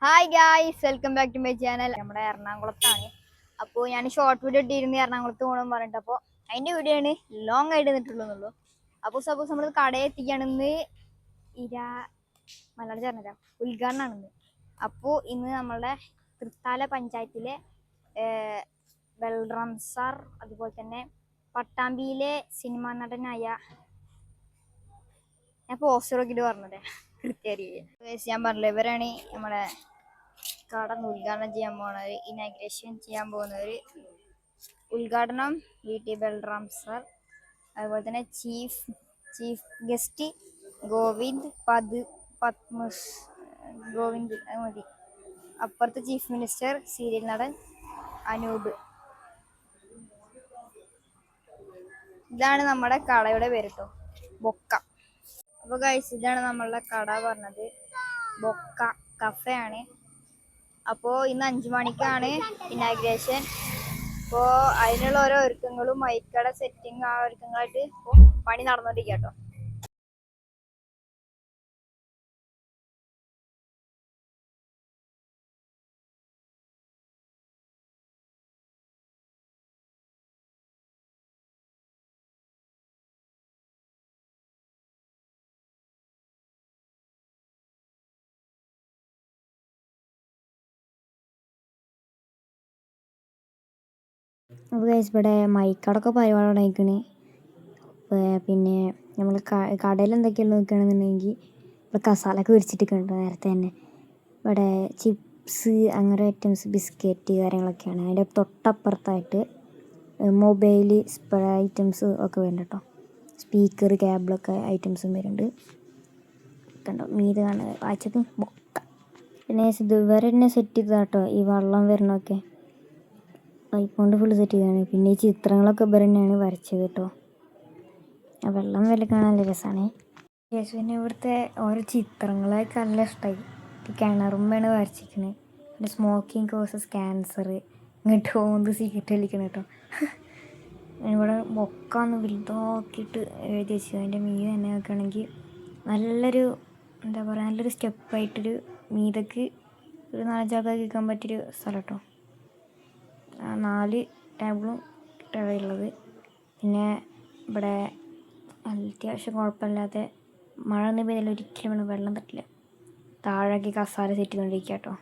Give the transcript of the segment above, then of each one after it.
Hi guys, welcome back to my channel. നമ്മുടെ എറണാകുളത്താണ്. അപ്പോൾ ഞാൻ ഷോർട്ട് വീഡിയോ ഇട്ടിരുന്നു എറണാകുളത്ത് പോകണമെന്ന് പറഞ്ഞിട്ട്. അപ്പോൾ അതിൻ്റെ വീഡിയോ ആണ് ലോങ് ആയിട്ട് നിന്നിട്ടുള്ളൂ. അപ്പോൾ സപ്പോസ് നമ്മൾ കടയിൽ എത്തിക്കുകയാണെന്ന് മലയാളം ചേർന്നല്ല ഉദ്ഘാടനമാണെന്ന്. അപ്പോൾ ഇന്ന് നമ്മളുടെ തൃത്താല പഞ്ചായത്തിലെ ബൽറാം സാർ, അതുപോലെ തന്നെ പട്ടാമ്പിയിലെ സിനിമാ നടനായ ഞാൻ പോസ്റ്ററൊക്കെ ഇട്ട് പറഞ്ഞത് കൃത്യമായിട്ട് ഞാൻ പറഞ്ഞില്ല, ഇവരാണ് നമ്മളെ കട ഉദ്ഘാടനം ചെയ്യാൻ പോകുന്നവർ, ഇനാഗ്രേഷൻ ചെയ്യാൻ പോകുന്നവർ. ഉദ്ഘാടനം VT ബൽറാം സാർ, അതുപോലെ തന്നെ ചീഫ് ഗസ്റ്റ് ഗോവിന്ദ് പത്മസ് ഗോവിന്ദ് മതി. അപ്പുറത്ത് ചീഫ് മിനിസ്റ്റർ സീരിയൽ നടൻ അനൂപ്. ഇതാണ് നമ്മുടെ കടയുടെ പേര് കേട്ടോ, ബൊക്ക. അപ്പോൾ ഗൈസ്, ഇതാണ് നമ്മളുടെ കട പറഞ്ഞത്, ബൊക്ക കഫേ ആണ്. അപ്പോൾ ഇന്ന് 5 മണിക്കാണ് ഇനാഗ്രേഷൻ. അപ്പോൾ അതിനുള്ള ഓരോ ഒരുക്കങ്ങളും മൈക്കട സെറ്റിങ് ആ ഒരുക്കങ്ങളായിട്ട് ഇപ്പോൾ പണി നടന്നുകൊണ്ടിരിക്കുക കേട്ടോ. അപ്പോൾ ഗൈസ്, ഇവിടെ മൈക്കടൊക്കെ പരിപാടി ഉണ്ടായിക്കണ്. പിന്നെ നമ്മൾ കടയിൽ എന്തൊക്കെയാണ് നോക്കുകയാണെന്നുണ്ടെങ്കിൽ ഇവിടെ കസാലൊക്കെ വിരിച്ചിട്ടൊക്കെയുണ്ട് നേരത്തെ തന്നെ. ഇവിടെ ചിപ്സ് അങ്ങനെ ഐറ്റംസ്, ബിസ്ക്കറ്റ് കാര്യങ്ങളൊക്കെയാണ്. അതിൻ്റെ തൊട്ടപ്പുറത്തായിട്ട് മൊബൈൽ സ്പ്രേ ഐറ്റംസ് ഒക്കെ വരുന്നുണ്ട് കേട്ടോ. സ്പീക്കർ കേബിളൊക്കെ ഐറ്റംസും വരുന്നുണ്ട്. കണ്ടോ മീത് കാണുന്നത് വായിച്ചത് ബൊക്ക. പിന്നെ ഇതുവരെ തന്നെ സെറ്റ് ചെയ്തതാണ് കേട്ടോ ഈ വെള്ളം വരുന്നതൊക്കെ. പൈപ്പ് ഫുള്ള് സെറ്റ് ചെയ്തതാണ്. പിന്നെ ഈ ചിത്രങ്ങളൊക്കെ ഇവർ തന്നെയാണ് വരച്ചത് കേട്ടോ. ആ വെള്ളം വരെ കാണാൻ നല്ല രസമാണ്. ശേഷം പിന്നെ ഇവിടുത്തെ ഓരോ ചിത്രങ്ങളൊക്കെ നല്ല ഇഷ്ടമായി. കിണറുമ്പാണ് വരച്ചിരിക്കുന്നത്. പിന്നെ സ്മോക്കിംഗ് കോസസ് ക്യാൻസർ, ഇങ്ങോട്ട് പോകുന്നത് സിഗരറ്റ് വലിക്കണം കേട്ടോ. ഇവിടെ ബൊക്കാന്ന് വലുതാക്കിയിട്ട് എഴുതി വെച്ചു. അതിൻ്റെ മീതെ തന്നെ നോക്കുകയാണെങ്കിൽ നല്ലൊരു എന്താ പറയുക, നല്ലൊരു സ്റ്റെപ്പായിട്ടൊരു മീതക്ക് ഒരു 4 ആൾക്കാർക്ക് ഇരിക്കാൻ പറ്റിയൊരു സ്ഥലം കേട്ടോ. 4 ടേബിളും ഉള്ളത്. പിന്നെ ഇവിടെ അത്യാവശ്യം കുഴപ്പമില്ലാതെ മഴ ഒന്നും പെയ്താൽ ഒരിക്കലും വെള്ളം തട്ടില്ല. താഴേക്ക് കസാല സെറ്റ് ചെയ്തുകൊണ്ടിരിക്കുക കേട്ടോ.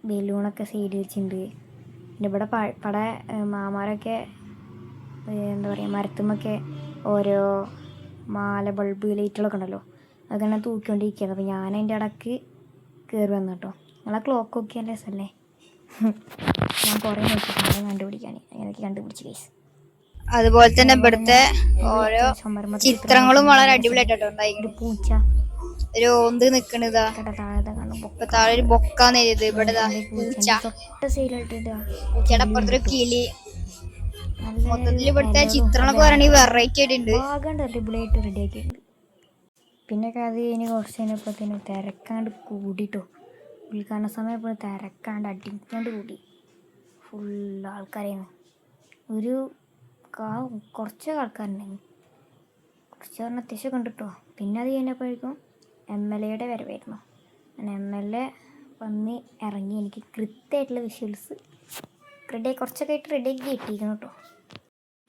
ബലൂണൊക്കെ സൈഡ് വെച്ചിട്ടുണ്ട്. പിന്നെ ഇവിടെ മാമാരൊക്കെ എന്താ പറയുക, മരത്തുമൊക്കെ ഓരോ മാല ബൾബ് ലൈറ്റുകളൊക്കെ ഉണ്ടല്ലോ, അതൊക്കെ തൂക്കിക്കൊണ്ടിരിക്കുകയാണ്. അപ്പോൾ ഞാൻ അതിൻ്റെ ഇടയ്ക്ക് കയറി വന്നു കേട്ടോ. നിങ്ങളെ ക്ലോക്ക് ഒക്കെ നല്ല രസമല്ലേ? ഞാൻ കുറേ നോക്കിയിട്ടുണ്ട് കണ്ടുപിടിക്കാൻ, അങ്ങനെയൊക്കെ കണ്ടുപിടിച്ച് കേസ്. അതുപോലെ തന്നെ ഇവിടുത്തെ ഓരോ ചിത്രങ്ങളും വളരെ അടിപൊളിയായിട്ടോ ഉണ്ടായിരുന്നു. പൂച്ച ഒരു ഓന്ത് നിക്കണതാ, താഴെ ഒരു ബൊക്കാന്ന് എഴുതിയത്. ഇവിടെ പൂച്ചയുടെ അപ്പുറത്തൊരു കിളി. മൊത്തത്തിൽ ഇവിടുത്തെ ചിത്രങ്ങളൊക്കെ പറയുകയാണെങ്കിൽ വെറൈറ്റി ആയിട്ടുണ്ട്. അടിപൊളിയായിട്ട് റെഡിയാക്കിയിട്ടുണ്ട്. പിന്നെ അത് കഴിഞ്ഞ് കുറച്ച് കഴിഞ്ഞപ്പോഴത്തേനും തിരക്കാണ്ട് കൂടിട്ടോ. ഉദ്ഘാടന സമയം ഇപ്പോൾ തിരക്കാണ്ട് അടിക്കാണ്ട് കൂടി. ഫുൾ ആൾക്കാരായിരുന്നു. കുറച്ച് ആൾക്കാരുണ്ടായിരുന്നു. കുറച്ച് പറഞ്ഞാൽ അത്യാവശ്യം കണ്ടിട്ടോ. പിന്നെ അത് കഴിഞ്ഞപ്പോഴേക്കും MLA വരവായിരുന്നു. MLA വന്ന് ഇറങ്ങി. എനിക്ക് കൃത്യമായിട്ടുള്ള വിഷ്വൽസ് കുറച്ചൊക്കെ ആയിട്ട് റെഡിയാക്കി കിട്ടിയിരിക്കണം കേട്ടോ.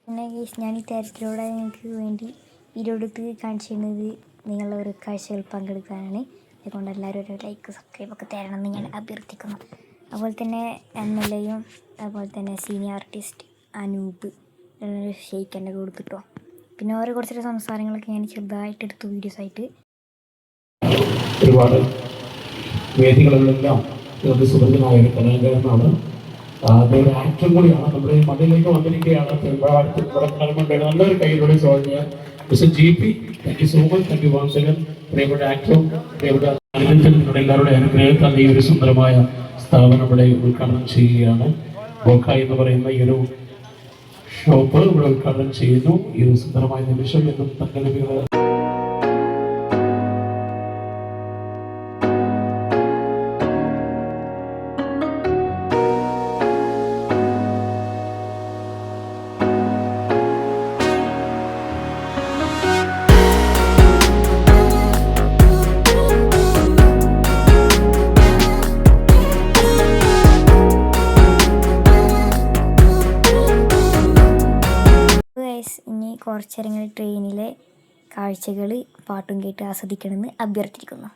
പിന്നെ ഞാൻ ഈ തിരക്കിലൂടെ നിങ്ങൾക്ക് വേണ്ടി വീഡിയോടുത്ത് കാണിച്ചു തരുന്നത് നിങ്ങളുടെ ഒരു കാഴ്ചകൾ പങ്കെടുക്കാനാണ്. അതുകൊണ്ട് എല്ലാവരും ഒരു ലൈക്ക് സബ്സ്ക്രൈബൊക്കെ തരണമെന്ന് ഞാൻ അഭ്യർത്ഥിക്കുന്നു. അതുപോലെ തന്നെ MLAയും അതുപോലെ തന്നെ സീനിയർ ആർട്ടിസ്റ്റ് അനൂപ് ഷെയ്ക്ക് എൻ്റെ കൊടുത്തിട്ടോ. പിന്നെ ഓരോ കുറച്ചൊരു സംസാരങ്ങളൊക്കെ ഞാൻ ചെറുതായിട്ട് എടുത്തു വീഡിയോസായിട്ട്. ഒരുപാട് വേദികളിലെല്ലാം സുഹൃത്തിനായ ഒരു കലാകാരനാണ്. അതൊരു ആക്ടറും കൂടിയാണ്. നമ്മുടെ ഈ മണ്ണിലേക്ക് വന്നിരിക്കുകയാണ്. നല്ലൊരു കൈയിലൂടെ ചോദിക്കുക mister GP. Thank you so much. Thank you once again. പ്രിയപ്പെട്ട ആക്ടറും പ്രിയപ്പെട്ട നിങ്ങളുടെ എല്ലാവരുടെ അനുഗ്രഹത്താൽ ഈ ഒരു സുന്ദരമായ സ്ഥാപനം ഇവിടെ ഉദ്ഘാടനം ചെയ്യുകയാണ്. ബോക്ക എന്ന് പറയുന്ന ഈ ഒരു ഷോപ്പ് ഇവിടെ ഉദ്ഘാടനം ചെയ്യുന്നു. ഈ ഒരു സുന്ദരമായ നിമിഷം എന്നും തങ്കലിപികൾ കുറച്ച് നേരം ഇങ്ങനെ ട്രെയിനിലെ കാഴ്ചകൾ പാട്ടും കേട്ട് ആസ്വദിക്കണമെന്ന് അഭ്യർത്ഥിക്കുന്നു.